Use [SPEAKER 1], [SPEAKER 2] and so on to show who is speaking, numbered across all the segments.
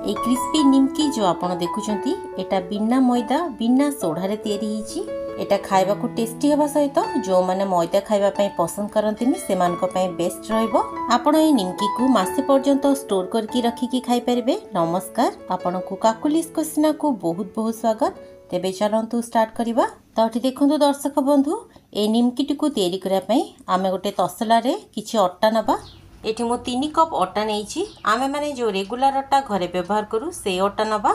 [SPEAKER 1] ए crispy निमकी जो आपण देखुछंती एटा बिना मैदा बिना सोडा रे तैयारी हिची। एटा खाइबा को टेस्टी हेबा सहित जो माने मैदा खाइबा पई पसंद करंतिनी सेमानक पई बेस्ट रहइबो। आपण ए निमकी को मासे पर्यंत स्टोर करके रखी की खाइ परिबे। नमस्कार, आपण को काकुलिस कोसिना को बहुत बहुत स्वागत। तेबे चलंतु स्टार्ट करिबा। तो एठी देखंतु दर्शक बंधु, ए निमकी टिकु तैयारी करिया पई आमे गोटे तसला रे किछि अट्टा नबा। एठी मो 3 कप अट्टा नेइछि। आमे माने जो रेगुलर अट्टा घरे व्यवहार करू से अट्टा नबा।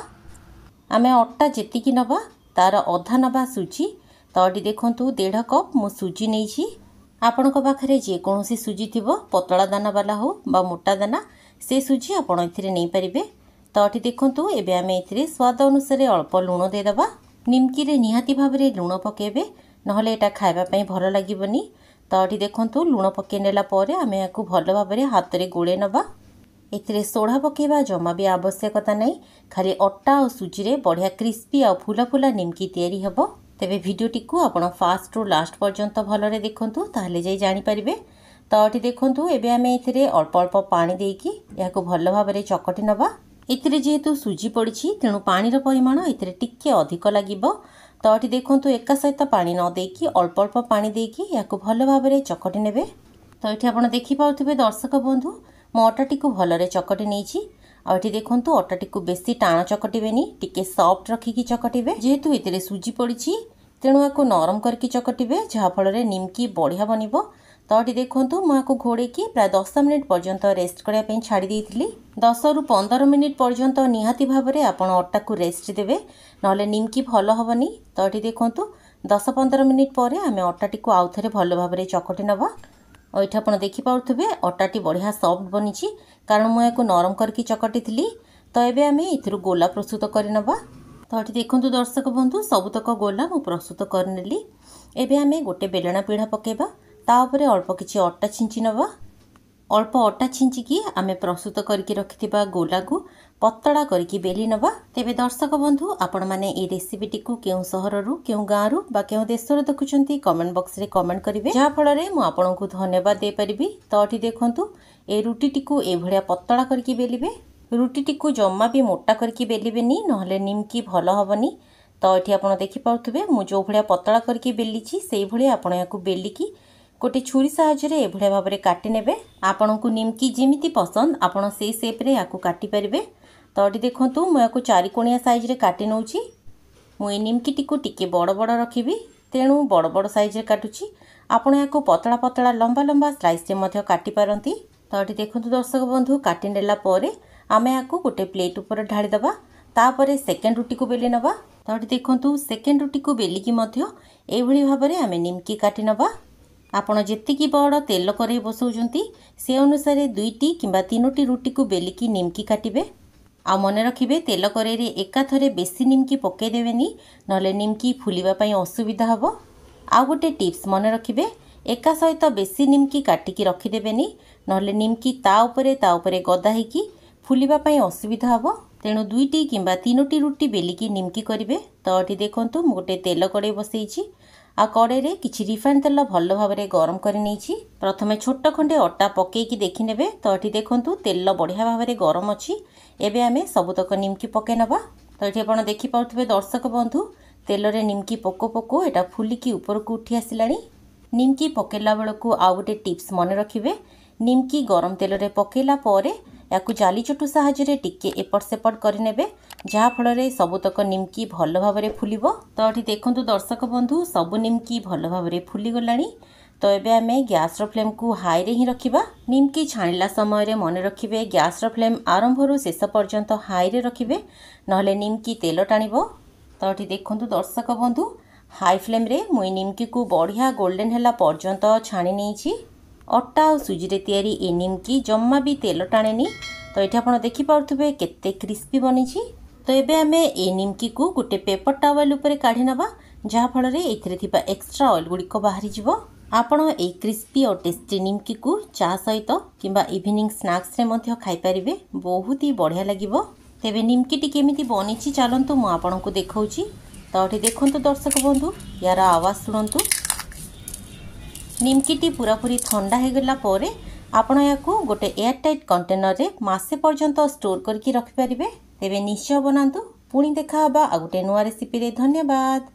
[SPEAKER 1] आमे अट्टा जेतिकी नबा तार अधा नबा सुजी। तो एठी देखंतु 1.5 कप मो सुजी नेइछि। आपनक पाखरे जे कोनोसी सुजी थिबो, पतला दाना वाला हो बा मोटा दाना, से सुजी आपण एथिरे नै परिबे। तो एठी देखंतु एबे आमे एथिरे स्वाद अनुसार अल्प लूण दे दबा। निमकी रे निहाती भाबरे लूण पकेबे, नहले एटा खाइबा पई भलो लागिबनी। तो एठी देखंतु लूण पके नेला परे आमे याकू भलो भाबरे हाथ रे गोळे नबा। एथिरे सोडा पकेबा जमा भी आवश्यकता नै, खाली अट्टा और सुजी रे बढ़िया क्रिस्पी और फुला फुला निमकी तैयारी हबो। तेबे वीडियोटी को आपण फास्ट रु लास्ट पर्यंत भलरे देखंतु, ताहले जाई जानि परिबे। तो एठी देखंतु एबे आमे एथिरे अल्प अल्प पानी देकी याकू भलो भाबरे चकटी नबा। एथिरे जेहेतु सुजी पड़िछि तेणु पानी परिमाण एथिरे टिके अधिक लागिबो। तो एठी देखंतु एका सहित पानी न देकी अल्प अल्प पानी देकी याकू भलो भाबरे चकटी नेबे। तो एठी आपण देखि पाउथिबे दर्शक बंधु, मो अट्टाटी को भलरे चकटी नेछि। आ एठी देखंतु अट्टाटी को बेसी टाण चकटिबेनी, टिके सॉफ्ट रखिकी चकटिबे। जेहेतु एथिरे सुजी पड़िछि तेणु याकू नरम करके चकटिबे, जहा फଳରେ निमकी बढ़िया बनिबो। तो एठी देखंतु मु याकू घोड़ेकी प्राय 10 मिनिट पर्यंत रेस्ट करिया पई छाडी देइथिली। 10 रु 15 मिनिट पर्यंत निहाती भाबरे आपण अट्टा को रेस्ट देबे, नहले निमकी भलो हबनी। तो एठी देखंतु 10-15 मिनिट परे आमे अट्टाटी को आउथरे भलो भाबरे चकटी नबा। और एठी आपण देखि पाउथबे अट्टाटी बढ़िया सॉफ्ट बनिछि, कारण मु याकू नरम करके चकटिथिली। तो एबे आमे इथरु गोला प्रस्तुत करि नबा। तो एठी देखंतु दर्शक बंधु, सबुतक गोला मु प्रस्तुत करनेली। एबे आमे गोटे बेलना पीढ़ा पकेबा, ता उपरे अल्प किछि अट्टा छिंची नबा। अल्प अट्टा छिंचिकी आमे प्रस्तुत करके रखिथिबा गोला को पतला करके बेली नबा। तेबे दर्शक बंधु, आपण माने ए रेसिपीटी को केउ सहररु केउ गाँरु बा केउ देशरु देखुचंती कमेंट बॉक्स रे कमेंट करिवे, जहा फଳରେ मु आपनकु धन्यवाद दे परिबी। तो एठी देखंतु ए रुटीटी को ए भलिया पतला करके बेलिबे। रुटीटी को जम्मा भी मोटा करके बेलिबेनी, नहले निमकी भलो हबनी। तो एठी आपण देखि पाउथबे मु जो भलिया पतला करके बेलिछि सेई भलिया आपण याकू बेलिकी गोटे छुरी साहाय्य रे एभलिया भाबरे काटि नेबे। आपनकु निमकी जेमिति पसंद आपण सेई शेप रे याकू काटि परिबे। तो एठी देखंतु मु याकू 4 कोणिया साइज रे काटि नउछि। मु ए निमकी टिकु टिके बड़ बड़ रखिबी, तेणु बड़ बड़ साइज रे काटुछि। आपण याकू पतला पतला लंबा लंबा स्लाइस रे मध्ये काटि पारंती। तो एठी देखंतु दर्शक बंधु, काटि नेला परे आमे याकू गोटे प्लेट ऊपर ढाळी दबा। तापरे सेकेंड रुटी को बेली नबा। तो एठी देखंतु सेकेंड रुटी को बेलिकी मध्ये ए भली भाबरे आमे निमकी काटि नबा। आपण जेतिकी बड़ तेल करे बसौजंती से अनुसार 2टी किंबा 3टी रुटी को बेलिकी निमकी काटिबे। आ मने रखिबे, तेल करे रे एका थरे बेसी निमकी पके देबेनी, नले निमकी फुलिबा पई असुविधा हबो। आ गोटे टिप्स मने रखिबे, एका सहित बेसी निमकी काटिकी रखि देबेनी, नले निमकी ता उपरे गदा हेकी फुलिबा पई असुविधा हबो। तेणु 2टी किंबा 3टी रुटी बेलिकी निमकी करिवे। तो एठी देखंतु मु गोटे तेल कड़े बसैछि। आ कड़े रे किछि रिफाइंड तेल भलो भाबरे गरम करि नेछि। प्रथमे छोट खंडे अट्टा पकेकी देखि नेबे। तो एठी देखंतु तेल बढ़िया भाबरे गरम अछि। एबे आमे सबुतक निमकी पके नबा। तो एठी आपण देखि पाउथबे दर्शक बंधु, तेल रे निमकी पको पको एटा फुलिकी ऊपर को उठी आसिलानी। निमकी पकेला बेलकु आ गोटे टिप्स मने रखिबे, निमकी गरम तेल रे पकेला परे याकू जाली चटू साहाय्य रे टिके एपट सेपट करि नेबे, जहा फଳରେ सबुतक निमकी भलो भाबरे फुलिबो। तो एठी देखंतु दर्शक बंधु, सब निमकी भलो भाबरे फुली गलानी। तो एबे आमे गैस रो फ्लेम को हाई रे ही रखिबा। निमकी छाणिला समय रे मने रखिबे, गैस रो फ्लेम आरंभ रु शेष पर्यंत हाई रे रखिबे, नहले निमकी तेल टाणिबो। तो एठी देखंतु दर्शक बंधु, हाई फ्लेम रे मुई निमकी को बढ़िया गोल्डन हैला पर्यंत छाणी नेछि। अट्टा और सुजी रे तैयारी ए निमकी जम्मा भी तेल टाणेनी। तो एठी आपण देखि पाउथबे केते क्रिस्पी बनिछि। तो एबे आमे ए निमकी को गोटे पेपर टावल ऊपर काढी नबा, जहा फଳରେ एथिरे थिबा एक्स्ट्रा ऑयल गुडिको बाहरी जिवो। आपण ए क्रिस्पी और टेस्टी निमकी को चा सहित किंबा इवनिंग स्नैक्स रे मध्ये खाइ परिबे, बहुत ही बढ़िया लागिवो। तेबे निमकी टी केमिति बनिछि चलंतु मु आपनकु देखौछि। तो एठी देखंतु दर्शक बंधु, यार आवाज सुनंतु। निमकीटी पूरापूरी ठंडा हो गला आपण या गोटे एयर टाइट कंटेनर रे मासे पर्यंत स्टोर करके रखिपारे। तेबे निश्चय बनातु। पुणी देखा आ गोटे नुआ रेसिपी रे। धन्यवाद।